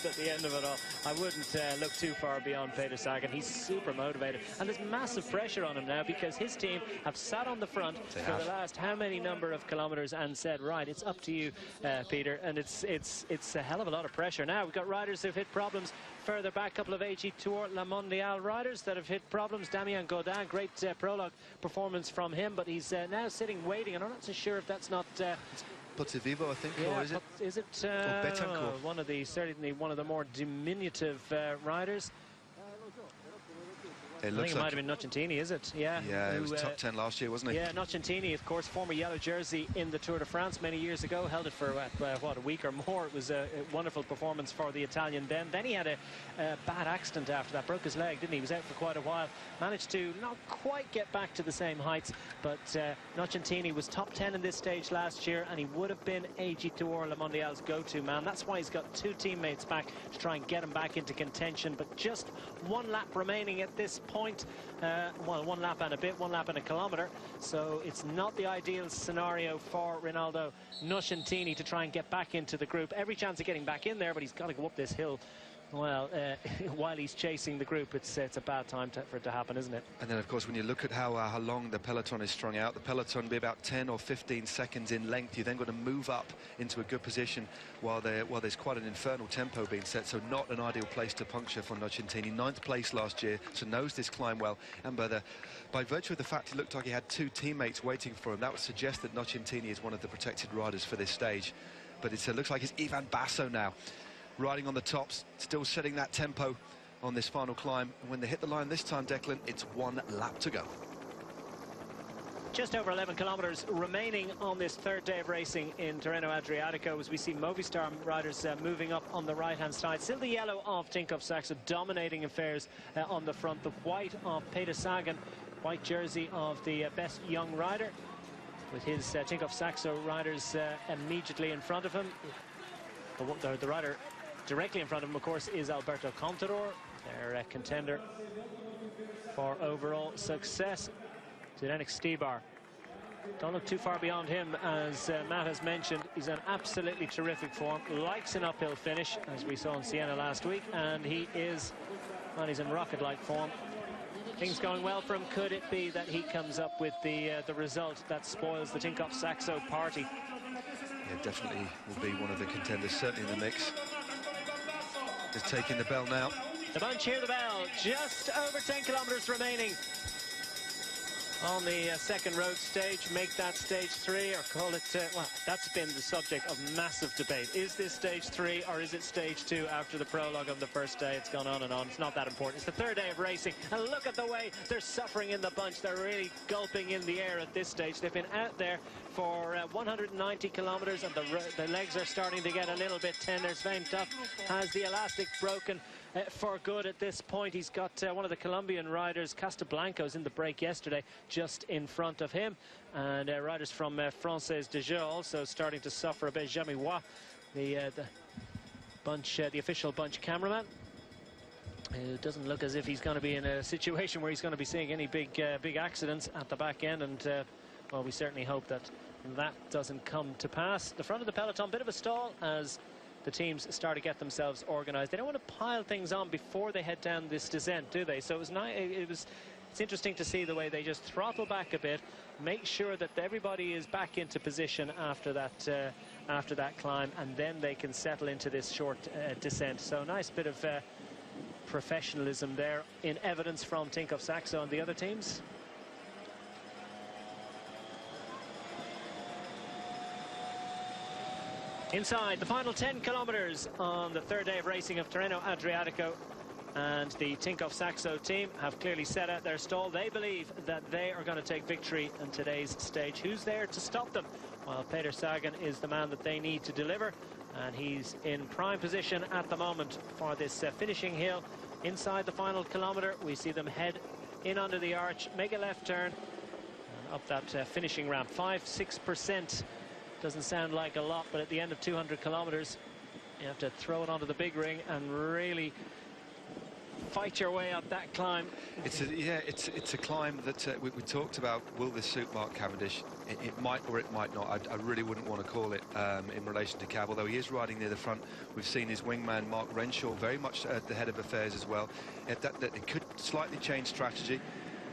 at the end of it all. I wouldn't look too far beyond Peter Sagan. He's super motivated, and there's massive pressure on him now because his team have sat on the front for the last how many number of kilometers and said, right, it's up to you, Peter, and it's a hell of a lot of pressure. Now we've got riders who've hit problems further back, a couple of AG Tour La Mondiale riders that have hit problems. Damien Gaudin, great prologue performance from him, but he's now sitting waiting, and I'm not so sure if that's not Pozzovivo, I think, yeah, or is it? Is it one of the, certainly one of the more diminutive riders? It I think it might have been Nocentini, is it? Yeah. Yeah, it was top 10 last year, wasn't he? Yeah, Nocentini, of course, former yellow jersey in the Tour de France many years ago. Held it for, what, a week or more. It was a wonderful performance for the Italian then. Then he had a bad accident after that. Broke his leg, didn't he? He was out for quite a while. Managed to not quite get back to the same heights, but Nocentini was top 10 in this stage last year, and he would have been AG Tour Le Mondiale's go-to man. That's why he's got two teammates back to try and get him back into contention, but just one lap remaining at this point. Well, one lap and a bit, 1 lap and a kilometre, so it's not the ideal scenario for Rinaldo Nocentini to try and get back into the group. Every chance of getting back in there, but he's got to go up this hill. Well, while he's chasing the group, it's a bad time for it to happen, isn't it? And then, of course, when you look at how long the peloton is strung out, the peloton will be about 10 or 15 seconds in length. You're then going to move up into a good position while there's quite an infernal tempo being set, so not an ideal place to puncture for Nocentini. 9th place last year, so knows this climb well. And by virtue of the fact it looked like he had two teammates waiting for him, that would suggest that Nocentini is one of the protected riders for this stage. But it looks like it's Ivan Basso now, riding on the tops, still setting that tempo on this final climb. And when they hit the line this time, Declan, it's 1 lap to go. Just over 11 kilometres remaining on this third day of racing in Tirreno Adriatico, as we see Movistar riders moving up on the right-hand side. Still the yellow of Tinkoff Saxo dominating affairs on the front. The white of Peter Sagan, white jersey of the best young rider, with his Tinkoff Saxo riders immediately in front of him. The rider directly in front of him, of course, is Alberto Contador, their contender for overall success. Zdenek Stybar. Don't look too far beyond him, as Matt has mentioned. He's in absolutely terrific form, likes an uphill finish, as we saw in Siena last week, and he's in rocket-like form. Things going well for him. Could it be that he comes up with the result that spoils the Tinkoff Saxo party? Yeah, definitely will be one of the contenders, certainly in the mix. Is taking the bell now. The bunch hear the bell. Just over 10 kilometres remaining on the second road stage. Make that stage 3, or call it, well, that's been the subject of massive debate. Is this stage 3 or is it stage 2 after the prologue of the first day? It's gone on and on. It's not that important. It's the third day of racing, and look at the way they're suffering in the bunch. They're really gulping in the air at this stage. They've been out there for 190 kilometres, and the legs are starting to get a little bit tender. Svein Tuff has the elastic broken for good at this point. He's got one of the Colombian riders, Castablanco's, in the break yesterday, just in front of him. And riders from Française de Jeu also starting to suffer a bit. Jamirois, the official bunch cameraman, it doesn't look as if he's going to be in a situation where he's going to be seeing any big accidents at the back end, and well, we certainly hope that doesn't come to pass. The front of the peloton, bit of a stall as the teams start to get themselves organised. They don't want to pile things on before they head down this descent, do they? So it was nice. It's interesting to see the way they just throttle back a bit, make sure that everybody is back into position after that climb, and then they can settle into this short descent. So nice bit of professionalism there in evidence from Tinkoff Saxo and the other teams. Inside the final 10 kilometres on the third day of racing of Tirreno Adriatico, and the Tinkoff Saxo team have clearly set out their stall. They believe that they are going to take victory in today's stage. Who's there to stop them? Well, Peter Sagan is the man that they need to deliver, and he's in prime position at the moment for this finishing hill. Inside the final kilometre, we see them head in under the arch, make a left turn, and up that finishing ramp. 5–6%. Doesn't sound like a lot, but at the end of 200 kilometres, you have to throw it onto the big ring and really fight your way up that climb. It's a climb that we talked about. Will this suit Mark Cavendish? It might or it might not. I really wouldn't want to call it in relation to Cav, although he is riding near the front. We've seen his wingman Mark Renshaw very much at the head of affairs as well. That it could slightly change strategy,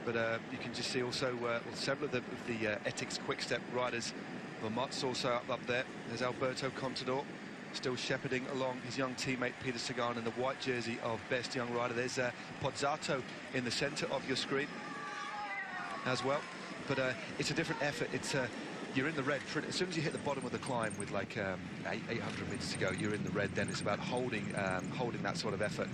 but you can just see also several of the Ethics Quick-Step riders. Vermont's also up there. There's Alberto Contador still shepherding along his young teammate Peter Sagan in the white jersey of best young rider. There's Pozzato in the centre of your screen as well. But it's a different effort. It's you're in the red. As soon as you hit the bottom of the climb with like 800 metres to go, you're in the red. Then it's about holding that sort of effort.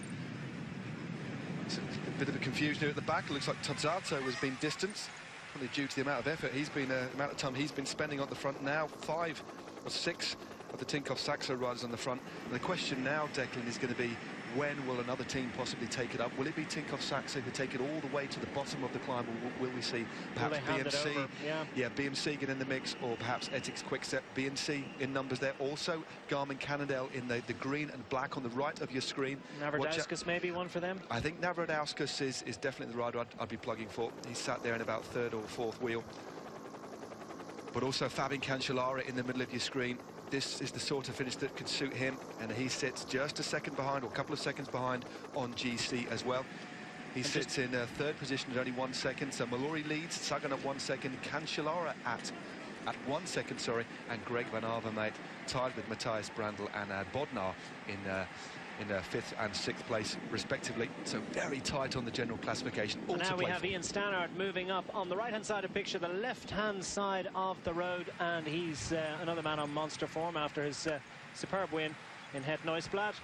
It's a bit of a confusion here at the back. It looks like Pozzato has been distanced, probably due to the amount of effort the amount of time he's been spending on the front. Now 5 or 6 of the Tinkoff Saxo riders on the front. And the question now, Declan, is going to be, when will another team possibly take it up? Will it be Tinkoff Saxo who take it all the way to the bottom of the climb, or will we see perhaps BMC? Yeah, BMC get in the mix, or perhaps Ethics Quick-Step. BMC in numbers there. Also, Garmin Cannondale in the green and black on the right of your screen. Navratilakis maybe one for them? I think Navratilakis is definitely the rider I'd be plugging for. He's sat there in about 3rd or 4th wheel. But also Fabian Cancellara in the middle of your screen. This is the sort of finish that could suit him, and he sits just a second behind, or a couple of seconds behind on GC as well. He sits in 3rd position at only 1 second. So Mallory leads, Sagan at 1 second, Cancellara at 1 second, sorry, and Greg Van Avermaet tied with Matthias Brandl and Bodnar in 5th and 6th place respectively. So very tight on the general classification. And now we have Ian Stannard moving up on the right hand side of the picture, the left hand side of the road, and he's another man on monster form after his superb win in Het Nieuwsblad.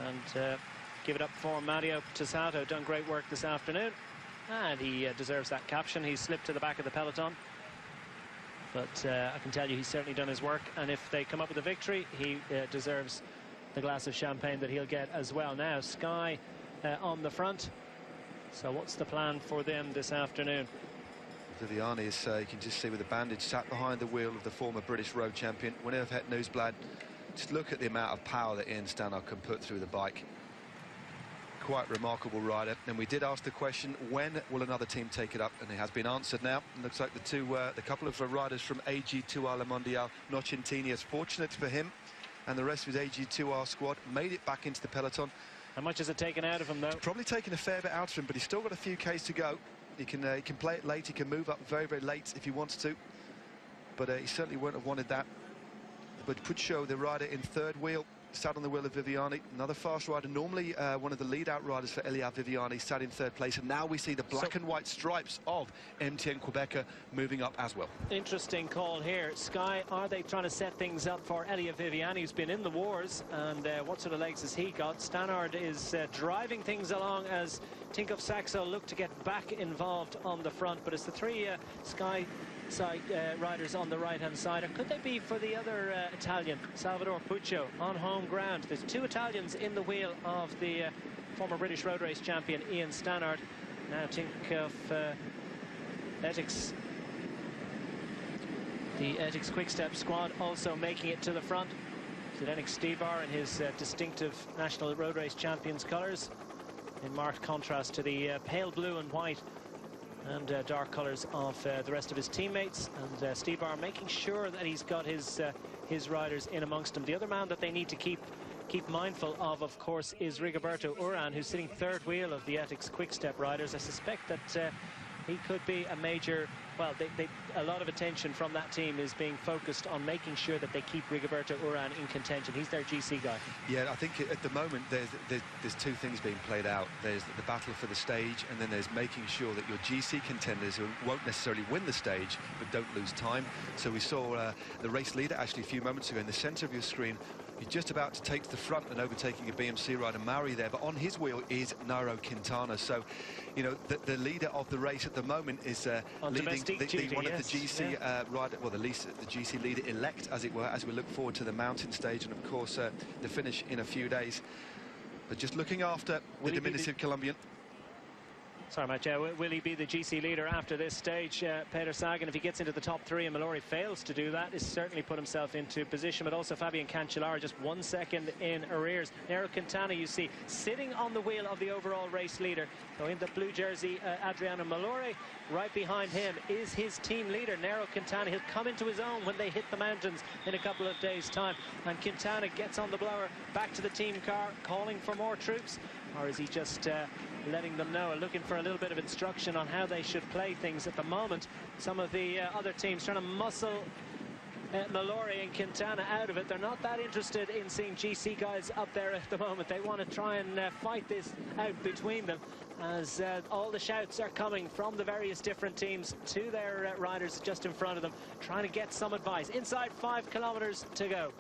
And give it up for Mario Tessato, done great work this afternoon, and he deserves that caption. He's slipped to the back of the peloton, but I can tell you he's certainly done his work, and if they come up with a victory, he deserves the glass of champagne that he'll get as well. Now Sky on the front, so what's the plan for them this afternoon? Viviani is, you can just see with the bandage, sat behind the wheel of the former British road champion, winner of Het Nieuwsblad. Just look at the amount of power that Ian Stannard can put through the bike. Quite remarkable rider. And we did ask the question, when will another team take it up? And it has been answered now. It looks like the couple of riders from AG2R Le Mondial, Nocentini, is fortunate for him, and the rest of his AG2R squad made it back into the peloton. How much has it taken out of him, though? It's probably taken a fair bit out of him, but he's still got a few Ks to go. He can play it late, he can move up very, very late if he wants to. But he certainly wouldn't have wanted that. But Puccio, the rider in 3rd wheel, sat on the wheel of Viviani, another fast rider, normally one of the lead-out riders for Elia Viviani, sat in 3rd place, and now we see the black and white stripes of MTN Quebecer moving up as well. Interesting call here. Sky, are they trying to set things up for Elia Viviani, who's been in the wars, and what sort of legs has he got? Stannard is driving things along as Tinkoff Saxo look to get back involved on the front, but it's the 3 Sky side riders on the right hand side, or could they be for the other Italian, Salvador Puccio, on home ground? There's 2 Italians in the wheel of the former British road race champion Ian Stannard. Now Tinkoff Ethics, the Ethics Quick-Step squad also making it to the front. Zdenek Stibar in his distinctive national road race champions colours, in marked contrast to the pale blue and white and dark colours of the rest of his teammates. And Stibar making sure that he's got his riders in amongst him. The other man that they need to keep mindful of course, is Rigoberto Urán, who's sitting 3rd wheel of the Ethics Quick-Step riders. I suspect that he could be a major, well, a lot of attention from that team is being focused on making sure that they keep Rigoberto Urán in contention. He's their GC guy. Yeah, I think at the moment there's 2 things being played out. There's the battle for the stage, and then there's making sure that your GC contenders, who won't necessarily win the stage but don't lose time. So we saw the race leader actually a few moments ago in the centre of your screen. He's just about to take to the front and overtaking a BMC rider, Mauri, there, but on his wheel is Nairo Quintana. So, you know, the leader of the race at the moment is leading one of the GC rider, well, the GC leader-elect, as it were, as we look forward to the mountain stage and, of course, the finish in a few days. But just looking after the diminutive Colombian. Sorry, Matt, will he be the GC leader after this stage? Peter Sagan, if he gets into the top three and Mallory fails to do that, has certainly put himself into position. But also Fabian Cancellara just 1 second in arrears. Nairo Quintana, you see, sitting on the wheel of the overall race leader. So in the blue jersey, Adriano Mallory, right behind him is his team leader, Nairo Quintana. He'll come into his own when they hit the mountains in a couple of days' time. And Quintana gets on the blower, back to the team car, calling for more troops. Or is he just letting them know, looking for a little bit of instruction on how they should play things at the moment? Some of the other teams trying to muscle Mallory and Quintana out of it. They're not that interested in seeing GC guys up there at the moment. They want to try and fight this out between them, as all the shouts are coming from the various different teams to their riders just in front of them, trying to get some advice. Inside 5 kilometers to go.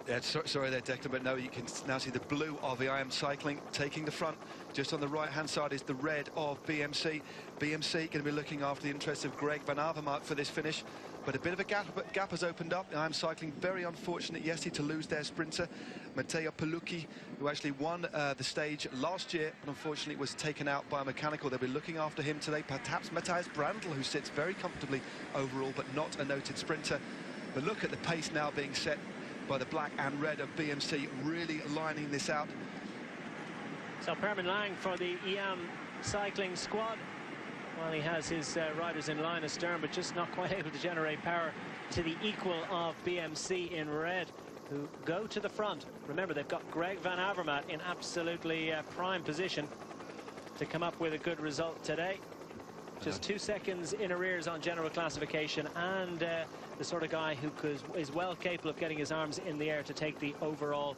Yeah, sorry there, Declan, but no, you can now see the blue of the IM Cycling taking the front. Just on the right-hand side is the red of BMC. BMC going to be looking after the interests of Greg Van Avermaet for this finish. But a bit of a gap has opened up. IM Cycling very unfortunate yesterday to lose their sprinter, Matteo Palucchi, who actually won the stage last year, but unfortunately was taken out by a mechanical. They'll be looking after him today. Perhaps Matthias Brandl, who sits very comfortably overall, but not a noted sprinter. But look at the pace now being set by the black and red of BMC, really lining this out. So Permin Lang for the EM Cycling squad. Well, he has his riders in line astern, but just not quite able to generate power to the equal of BMC in red, who go to the front. Remember, they've got Greg Van Avermaet in absolutely prime position to come up with a good result today. Just 2 seconds in arrears on general classification, and the sort of guy who is well capable of getting his arms in the air to take the overall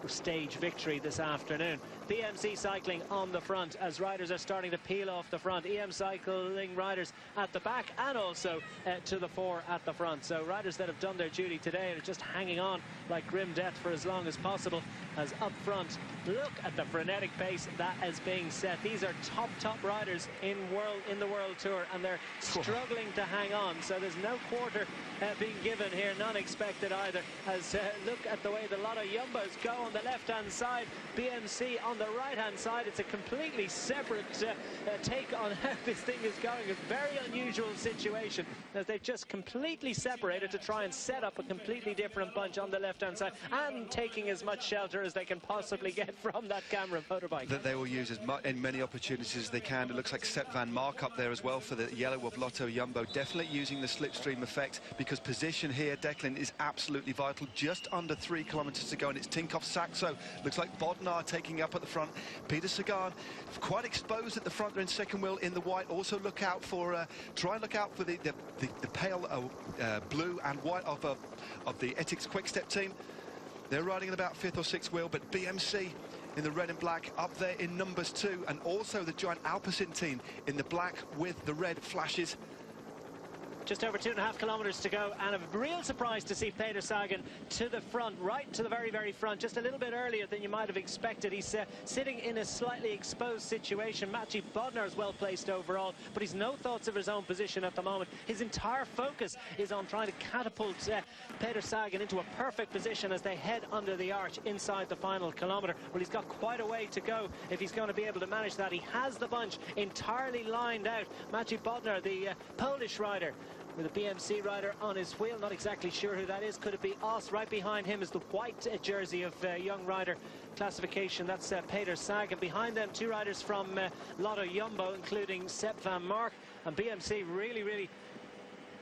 stage victory this afternoon. BMC Cycling on the front as riders are starting to peel off the front. EM Cycling riders at the back and also to the fore at the front. So riders that have done their duty today are just hanging on like grim death for as long as possible. As up front, look at the frenetic pace that is being set. These are top riders in the World Tour, and they're struggling to hang on. So there's no quarter being given here, none expected either. As look at the way the Lotto Jumbos go on the left-hand side, BMC on the right-hand side. It's a completely separate take on how this thing is going. A very unusual situation, as they've just completely separated to try and set up a completely different bunch on the left-hand side, and taking as much shelter as they can possibly get from that camera motorbike. That they will use as many opportunities as they can. It looks like Sepp van Mark up there as well for the yellow of Lotto Jumbo, definitely using the slipstream effect, because position here, Declan, is absolutely vital. Just under 3 kilometers to go, and it's Tinkoff Saxo. Looks like Bodnar taking up at the front. Peter Sagan quite exposed at the front. They're in second wheel in the white. Also look out for try and look out for the pale blue and white of the Ethics Quick Step team. They're riding in about 5th or 6th wheel, but BMC in the red and black up there in numbers 2, and also the giant Alpecin team in the black with the red flashes. Just over 2.5 kilometers to go, and a real surprise to see Peter Sagan to the front, right to the very front, just a little bit earlier than you might have expected. He's sitting in a slightly exposed situation. Mathieu Bodnar is well placed overall, but he's no thoughts of his own position at the moment. His entire focus is on trying to catapult Peter Sagan into a perfect position as they head under the arch inside the final kilometre. Well, he's got quite a way to go if he's going to be able to manage that. He has the bunch entirely lined out. Mathieu Bodnar, the Polish rider, with a BMC rider on his wheel. Not exactly sure who that is. Could it be Os? Right behind him is the white jersey of young rider classification. That's Peter Sagan. Behind them, 2 riders from Lotto Jumbo, including Sepp van Mark. And BMC really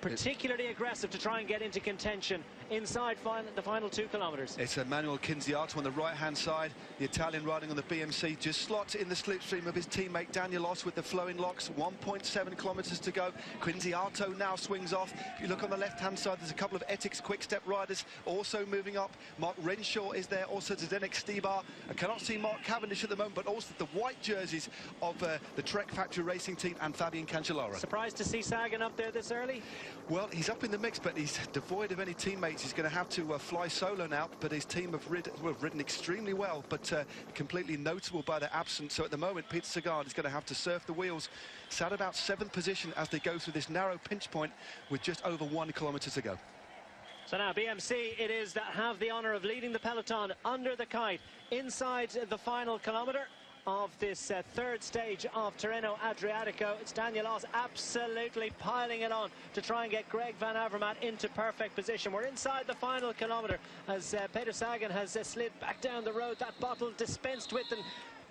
particularly aggressive to try and get into contention inside the final 2 kilometers. It's Manuel Cinziato on the right-hand side, the Italian riding on the BMC, just slots in the slipstream of his teammate Daniel Os with the flowing locks. 1.7 kilometers to go. Cinziato now swings off. If you look on the left-hand side, there's a couple of Ethics Quick-Step riders also moving up. Mark Renshaw is there, also Zdenek Stibar. I cannot see Mark Cavendish at the moment, but also the white jerseys of the Trek Factory Racing team and Fabian Cancellara. Surprised to see Sagan up there this early? Well, he's up in the mix, but he's devoid of any teammates. He's going to have to fly solo now, but his team have ridden extremely well, but completely notable by their absence. So at the moment, Peter Sagan is going to have to surf the wheels. Sat about 7th position as they go through this narrow pinch point with just over 1 kilometre to go. So now BMC it is that have the honour of leading the peloton under the kite inside the final kilometre. of this third stage of Tirreno Adriatico. It's Daniel Oss absolutely piling it on to try and get Greg Van Avermaet into perfect position. We're inside the final kilometre as Peter Sagan has slid back down the road. That bottle dispensed with and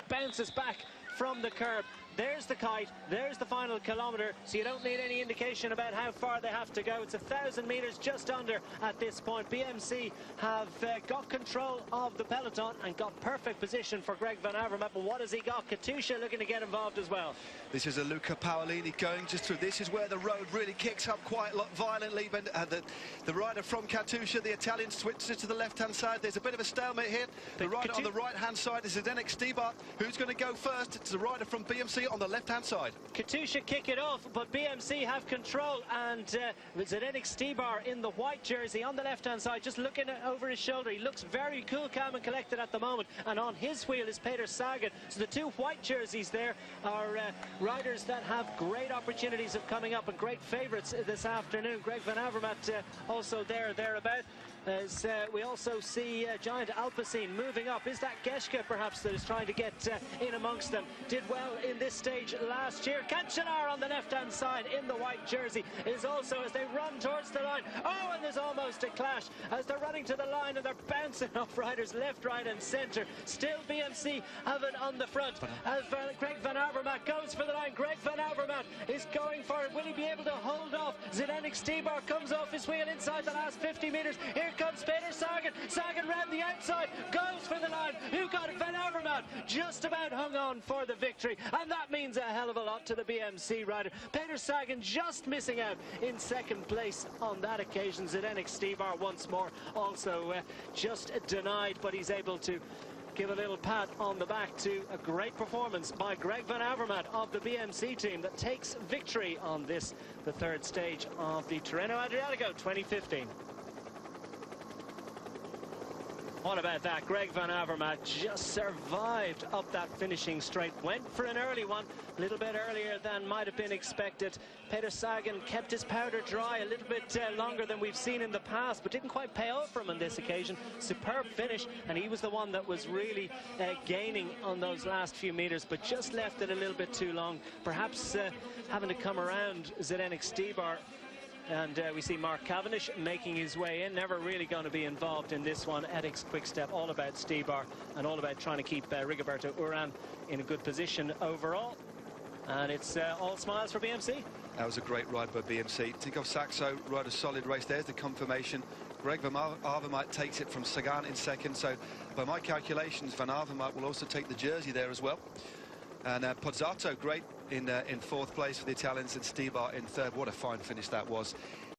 bounces back from the curb. There's the kite, there's the final kilometre, so you don't need any indication about how far they have to go. It's 1,000 metres just under at this point. BMC have got control of the peloton and got perfect position for Greg Van Avermaet, but what has he got? Katusha looking to get involved as well. This is a Luca Paolini going just through. This is where the road really kicks up quite violently. But the rider from Katusha, the Italian, switches to the left-hand side. There's a bit of a stalemate here. The rider on the right-hand side is Zdenek Stybar, who's going to go first. It's the rider from BMC on the left-hand side. Katusha kick it off, but BMC have control, and Zdenek Stybar in the white jersey on the left-hand side, just looking over his shoulder. He looks very cool, calm and collected at the moment, and on his wheel is Peter Sagan. So the two white jerseys there are riders that have great opportunities of coming up and great favourites this afternoon. Greg Van Avermaet also thereabout. As we also see Giant Alpecin moving up. Is that Geschke perhaps that is trying to get in amongst them? Did well in this stage last year. Cancellara on the left-hand side in the white jersey is also, as they run towards the line. Oh, and there's almost a clash as they're running to the line and they're bouncing off riders left, right and centre. Still BMC have it on the front as Greg Van Avermaet goes for the line. Greg Van Avermaet is going for it. Will he be able to hold off? Zdenek Stybar comes off his wheel inside the last 50 metres. Here comes Peter Sagan. Sagan round the outside, goes for the line. Who got it? Van Avermaet just about hung on for the victory, and that means a hell of a lot to the BMC rider. Peter Sagan just missing out in second place on that occasion. Zdenek Stybar once more also just denied, but he's able to give a little pat on the back to a great performance by Greg Van Avermaet of the BMC team that takes victory on this, the third stage of the Tirreno Adriatico 2015. What about that? Greg Van Avermaet just survived up that finishing straight. Went for an early one, a little bit earlier than might have been expected. Peter Sagan kept his powder dry a little bit longer than we've seen in the past, but didn't quite pay off for him on this occasion. Superb finish, and he was the one that was really gaining on those last few metres, but just left it a little bit too long. Perhaps having to come around Zdenek Stybar. And we see Mark Cavendish making his way in, never really going to be involved in this one. Ethics Quick-Step, all about Stybar and all about trying to keep Rigoberto Urán in a good position overall. And it's all smiles for BMC. That was a great ride by BMC. Tinkoff Saxo rode a solid race. There's the confirmation. Greg Van Avermaet takes it from Sagan in second. So by my calculations, Van Avermaet will also take the jersey there as well. And Pozzato, great in fourth place for the Italians, and Stybar in third. What a fine finish that was.